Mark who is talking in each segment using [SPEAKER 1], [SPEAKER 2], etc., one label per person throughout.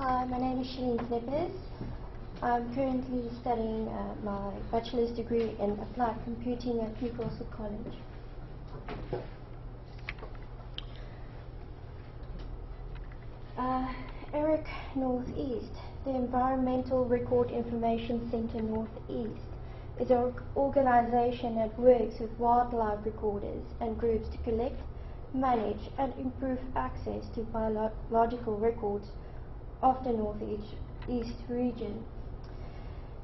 [SPEAKER 1] Hi, my name is Shirleen Kneppers. I'm currently studying my bachelor's degree in applied computing at Newcastle College. ERIC Northeast, the Environmental Record Information Centre Northeast, is an organisation that works with wildlife recorders and groups to collect, manage and improve access to biological records of the Northeast region.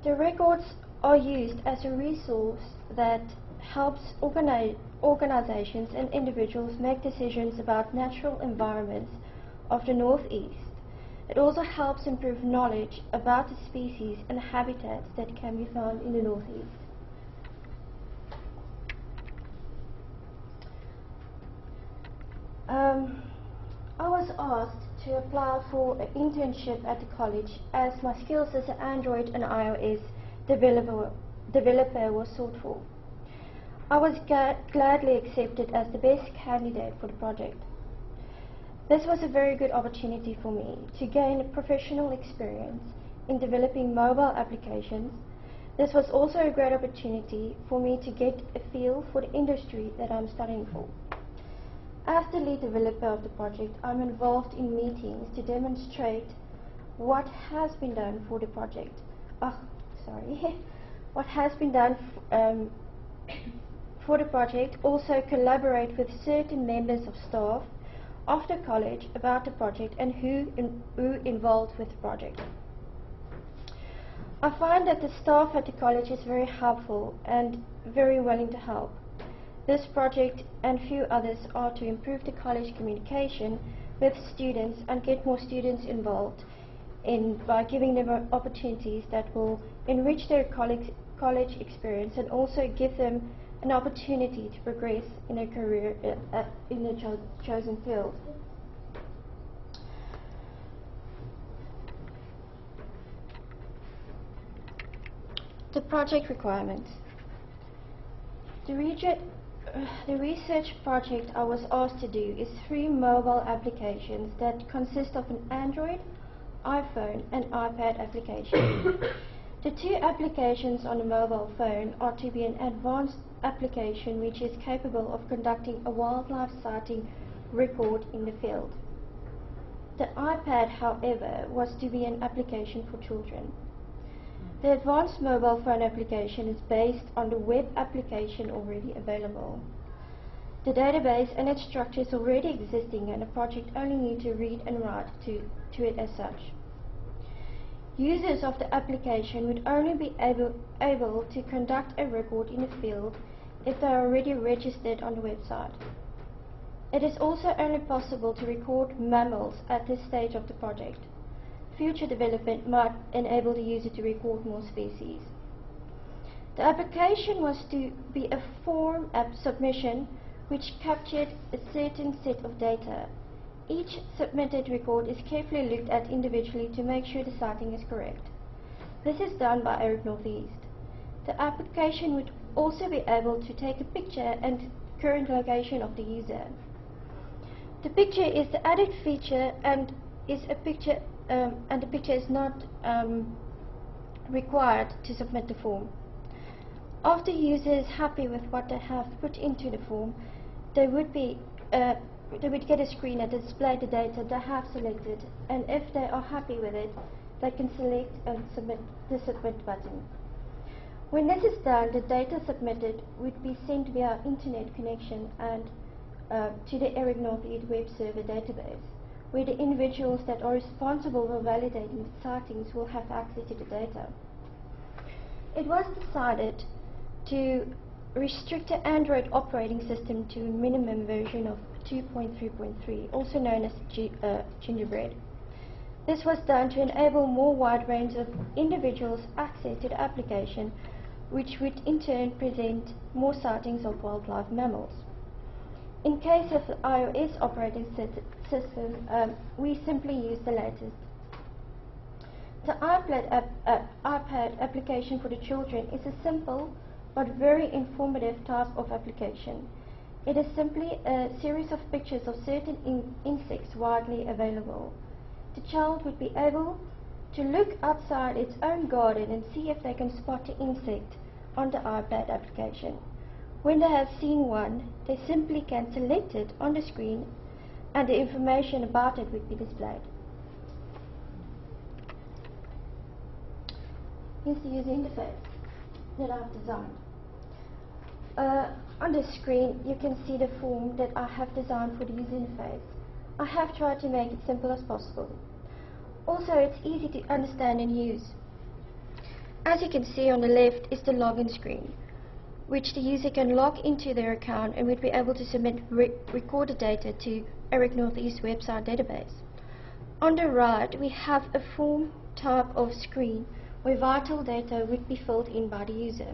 [SPEAKER 1] The records are used as a resource that helps organizations and individuals make decisions about natural environments of the Northeast. It also helps improve knowledge about the species and habitats that can be found in the Northeast. I was asked to apply for an internship at the college as my skills as an Android and iOS developer was sought for. I was gladly accepted as the best candidate for the project. This was a very good opportunity for me to gain professional experience in developing mobile applications. This was also a great opportunity for me to get a feel for the industry that I'm studying for. As the lead developer of the project, I'm involved in meetings to demonstrate what has been done for the project. What has been done for the project. Also collaborate with certain members of staff of the college about the project and who involved with the project. I find that the staff at the college is very helpful and very willing to help. This project and few others are to improve the college communication with students and get more students involved by giving them opportunities that will enrich their college experience and also give them an opportunity to progress in a career in the chosen field. The project requirements. The research project I was asked to do is 3 mobile applications that consist of an Android, iPhone and iPad application. The 2 applications on the mobile phone are to be an advanced application which is capable of conducting a wildlife sighting record in the field. The iPad, however, was to be an application for children. The advanced mobile phone application is based on the web application already available. The database and its structure is already existing and the project only needs to read and write to it as such. Users of the application would only be able to conduct a record in the field if they are already registered on the website. It is also only possible to record mammals at this stage of the project. Future development might enable the user to record more species. The application was to be a form app submission which captured a certain set of data. Each submitted record is carefully looked at individually to make sure the sighting is correct. This is done by ERIC Northeast. The application would also be able to take a picture and current location of the user. The picture is the added feature and the picture is not required to submit the form. After the user is happy with what they have put into the form, they would get a screen that displays the data they have selected, and if they are happy with it, they can select and submit the submit button. When this is done, the data submitted would be sent via internet connection and to the ERIC Northeast web server database, where the individuals that are responsible for validating the sightings will have access to the data. It was decided to restrict the Android operating system to a minimum version of 2.3.3, also known as Gingerbread. This was done to enable more wide range of individuals access to the application, which would in turn present more sightings of wildlife mammals. In case of the iOS operating system, we simply use the latest. The iPad application for the children is a simple but very informative type of application. It is simply a series of pictures of certain insects widely available. the child would be able to look outside its own garden and see if they can spot an insect on the iPad application. When they have seen one, they simply can select it on the screen and the information about it would be displayed. Here's the user interface that I've designed. On the screen you can see the form that I have designed for the user interface. I have tried to make it simple as possible. Also, it's easy to understand and use. As you can see on the left is the login screen, which the user can log into their account and would be able to submit recorded data to Eric Northeast website database. On the right we have a form type of screen where vital data would be filled in by the user.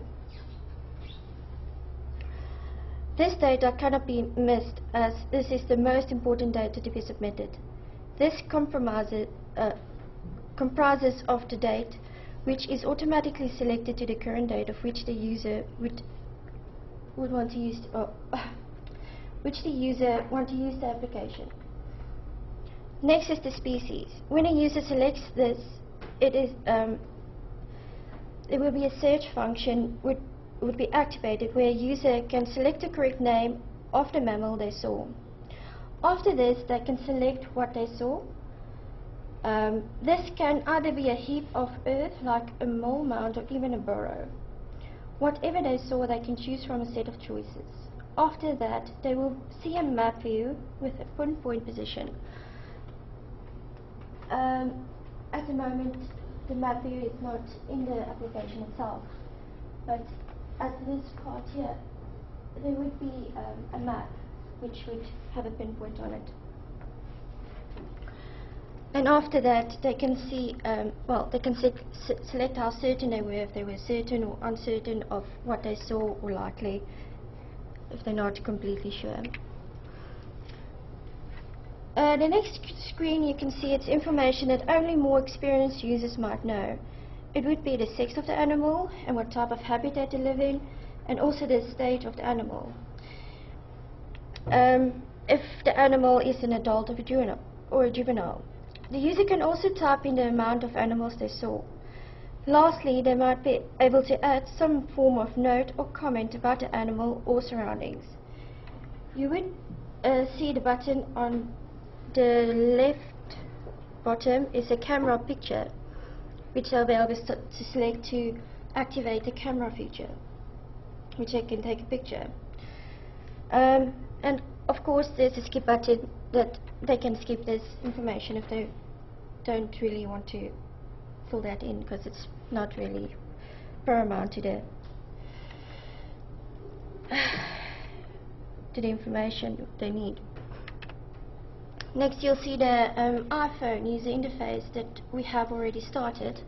[SPEAKER 1] This data cannot be missed as this is the most important data to be submitted. This comprises of the date, which is automatically selected to the current date of which the user would want to use the application. Next is the species. When a user selects this, there will be a search function would be activated where a user can select the correct name of the mammal they saw. After this, they can select what they saw. This can either be a heap of earth like a mole mound or even a burrow. Whatever they saw, they can choose from a set of choices. After that, they will see a map view with a pinpoint position. At the moment, the map view is not in the application itself, but at this part here, there would be a map which would have a pinpoint on it. And after that, they can see, they can select how certain they were, if they were certain or uncertain of what they saw, or likely if they're not completely sure. The next screen you can see it's information that only more experienced users might know. It would be the sex of the animal and what type of habitat they live in, and also the stage of the animal. If the animal is an adult or a juvenile. The user can also type in the amount of animals they saw. Lastly, they might be able to add some form of note or comment about the animal or surroundings. You would see the button on the left bottom is a camera picture, which I'll be able to select to activate the camera feature, which I can take a picture. And of course there's a skip button that they can skip this information if they don't really want to fill that in, because it's not really paramount to the information they need. Next, you'll see the iPhone user interface that we have already started.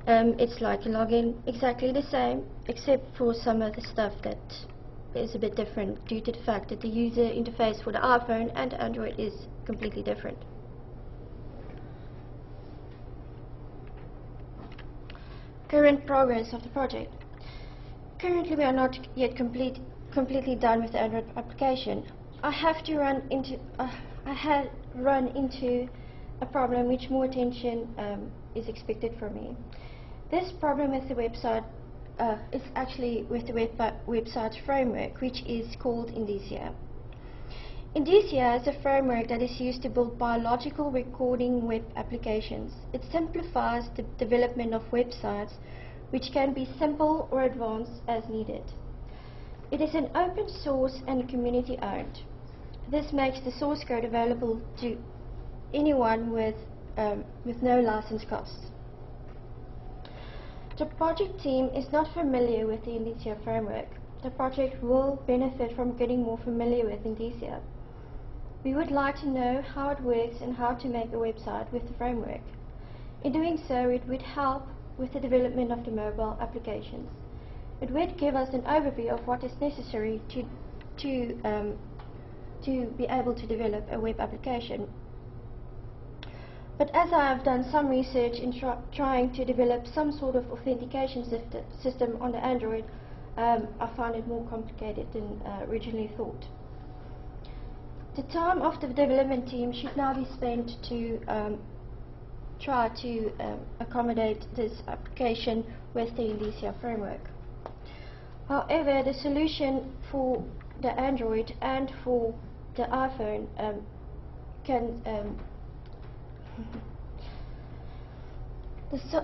[SPEAKER 1] It's like a login, exactly the same, except for some of the stuff that is a bit different due to the fact that the user interface for the iPhone and Android is completely different. Current progress of the project. Currently we are not yet completely done with the Android application. I had run into a problem which more attention is expected from me. This problem with the website is actually with the website framework, which is called Indicia. Indicia is a framework that is used to build biological recording web applications. It simplifies the development of websites, which can be simple or advanced as needed. It is an open source and community owned. This makes the source code available to anyone with no license costs. The project team is not familiar with the Indicia framework. The project will benefit from getting more familiar with Indicia. We would like to know how it works and how to make a website with the framework. In doing so, it would help with the development of the mobile applications. It would give us an overview of what is necessary to be able to develop a web application. But as I have done some research in trying to develop some sort of authentication system on the Android, I found it more complicated than originally thought. The time of the development team should now be spent to try to accommodate this application with the Utilising framework. However, the solution for the Android and for the iPhone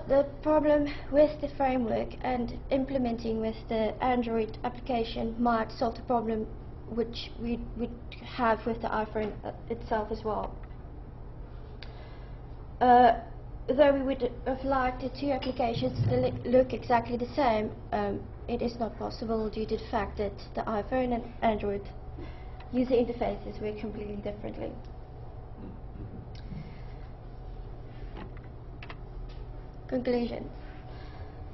[SPEAKER 1] the problem with the framework and implementing with the Android application might solve the problem which we would have with the iPhone itself as well. Though we would have liked the two applications to look exactly the same, it is not possible due to the fact that the iPhone and Android user interfaces work completely differently. Conclusion.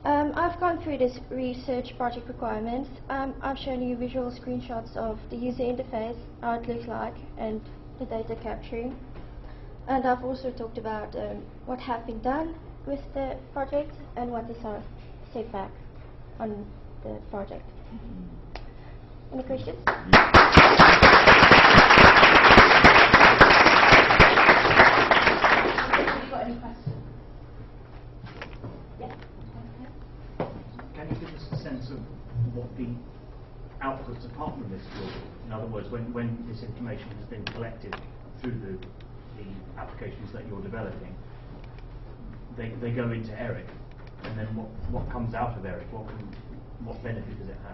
[SPEAKER 1] I've gone through this research project requirements. I've shown you visual screenshots of the user interface, how it looks like, and the data capturing. And I've also talked about what has been done with the project and what is our feedback on the project. Any questions? Have you got any questions? Yeah.
[SPEAKER 2] Can you give us a sense of what the outputs apart from this will be? In other words, when this information has been collected through the applications that you're developing, they go into ERIC, and then what comes out of ERIC? What benefit does it have?